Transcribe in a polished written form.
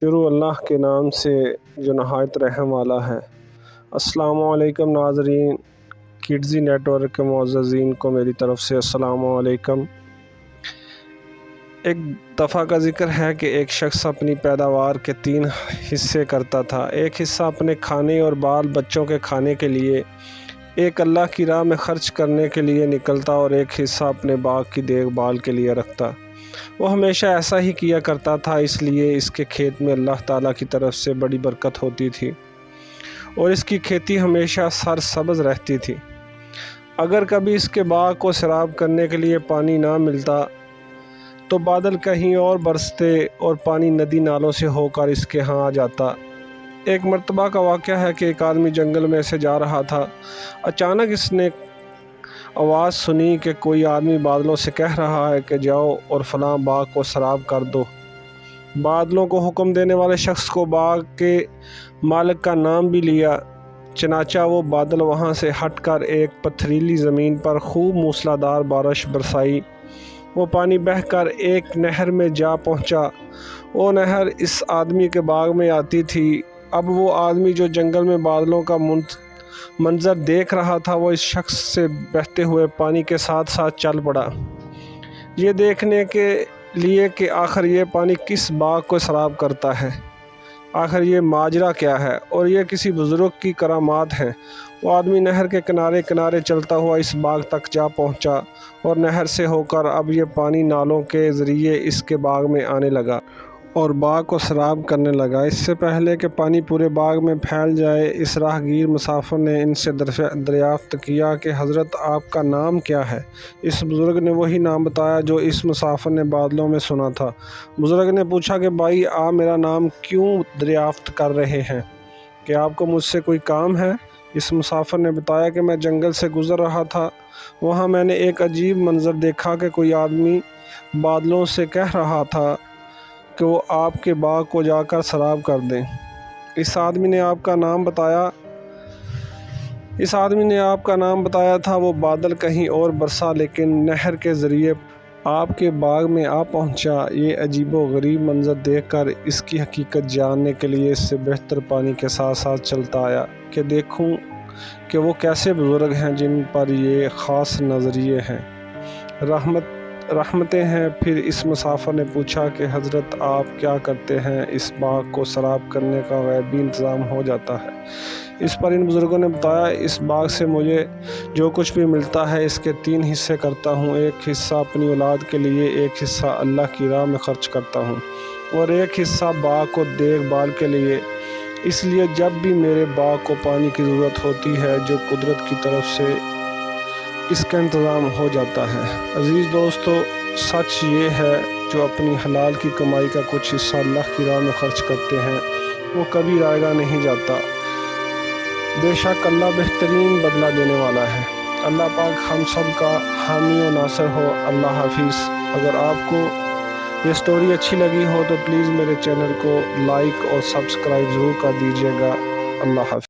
شروع اللہ کے نام سے جو نہایت رحم والا ہے۔ السلام علیکم ناظرین، کڈزی نیٹ ورک کے معززین کو میری طرف سے السلام علیکم۔ ایک دفعہ کا ذکر ہے کہ ایک شخص اپنی پیداوار کے 3 حصے کرتا تھا۔ ایک حصہ اپنے کھانے اور بال بچوں کے کھانے کے لیے، ایک اللہ کی راہ میں خرچ کرنے کے لیے نکلتا اور ایک حصہ اپنے باغ کی دیکھ بھال کے لیے رکھتا۔ وہ ہمیشہ ایسا ہی کیا کرتا تھا، اس لیے اس کے کھیت میں اللہ تعالیٰ کی طرف سے بڑی برکت ہوتی تھی اور اس کی کھیتی ہمیشہ سرسبز رہتی تھی۔ اگر کبھی اس کے باغ کو سیراب کرنے کے لیے پانی نہ ملتا تو بادل کہیں اور برستے اور پانی ندی نالوں سے ہو کر اس کے ہاں آ جاتا۔ ایک مرتبہ کا واقعہ ہے کہ ایک آدمی جنگل میں سے جا رہا تھا۔ اچانک اس نے آواز سنی کہ کوئی آدمی بادلوں سے کہہ رہا ہے کہ جاؤ اور فلاں باغ کو سیراب کر دو۔ بادلوں کو حکم دینے والے شخص کو باغ کے مالک کا نام بھی لیا، چنانچہ وہ بادل وہاں سے ہٹ کر ایک پتھریلی زمین پر خوب موسلا دھار بارش برسائی۔ وہ پانی بہہ کر ایک نہر میں جا پہنچا۔ وہ نہر اس آدمی کے باغ میں آتی تھی۔ اب وہ آدمی جو جنگل میں بادلوں کا منظر دیکھ رہا تھا، وہ اس شخص سے بہتے ہوئے پانی کے ساتھ ساتھ چل پڑا، یہ دیکھنے کے لیے کہ آخر یہ پانی کس باغ کو سیراب کرتا ہے، آخر یہ ماجرا کیا ہے اور یہ کسی بزرگ کی کرامات ہیں۔ وہ آدمی نہر کے کنارے کنارے چلتا ہوا اس باغ تک جا پہنچا اور نہر سے ہو کر اب یہ پانی نالوں کے ذریعے اس کے باغ میں آنے لگا اور باغ کو سیراب کرنے لگا۔ اس سے پہلے کہ پانی پورے باغ میں پھیل جائے، اس راہگیر مسافر نے ان سے دریافت کیا کہ حضرت آپ کا نام کیا ہے؟ اس بزرگ نے وہی نام بتایا جو اس مسافر نے بادلوں میں سنا تھا۔ بزرگ نے پوچھا کہ بھائی، آپ میرا نام کیوں دریافت کر رہے ہیں؟ کہ آپ کو مجھ سے کوئی کام ہے؟ اس مسافر نے بتایا کہ میں جنگل سے گزر رہا تھا، وہاں میں نے ایک عجیب منظر دیکھا کہ کوئی آدمی بادلوں سے کہہ رہا تھا کہ وہ آپ کے باغ کو جا کر سیراب کر دیں۔ اس آدمی نے آپ کا نام بتایا تھا۔ وہ بادل کہیں اور برسا لیکن نہر کے ذریعے آپ کے باغ میں آ پہنچا۔ یہ عجیب و غریب منظر دیکھ کر اس کی حقیقت جاننے کے لیے اس سے بہتر پانی کے ساتھ ساتھ چلتا آیا کہ دیکھوں کہ وہ کیسے بزرگ ہیں جن پر یہ خاص نظریے ہیں، رحمتیں ہیں۔ پھر اس مسافر نے پوچھا کہ حضرت آپ کیا کرتے ہیں؟ اس باغ کو سیراب کرنے کا غیبی انتظام ہو جاتا ہے۔ اس پر ان بزرگوں نے بتایا، اس باغ سے مجھے جو کچھ بھی ملتا ہے اس کے 3 حصے کرتا ہوں۔ ایک حصہ اپنی اولاد کے لیے، ایک حصہ اللہ کی راہ میں خرچ کرتا ہوں اور ایک حصہ باغ کو دیکھ بھال کے لیے۔ اس لیے جب بھی میرے باغ کو پانی کی ضرورت ہوتی ہے، جو قدرت کی طرف سے اس کا انتظام ہو جاتا ہے۔ عزیز دوستو، سچ یہ ہے جو اپنی حلال کی کمائی کا کچھ حصہ اللہ کی راہ میں خرچ کرتے ہیں، وہ کبھی رائیگاں نہیں جاتا۔ بے شک اللہ بہترین بدلہ دینے والا ہے۔ اللہ پاک ہم سب کا حامی و ناصر ہو۔ اللہ حافظ۔ اگر آپ کو یہ سٹوری اچھی لگی ہو تو پلیز میرے چینل کو لائک اور سبسکرائب ضرور کر دیجیے گا۔ اللہ حافظ۔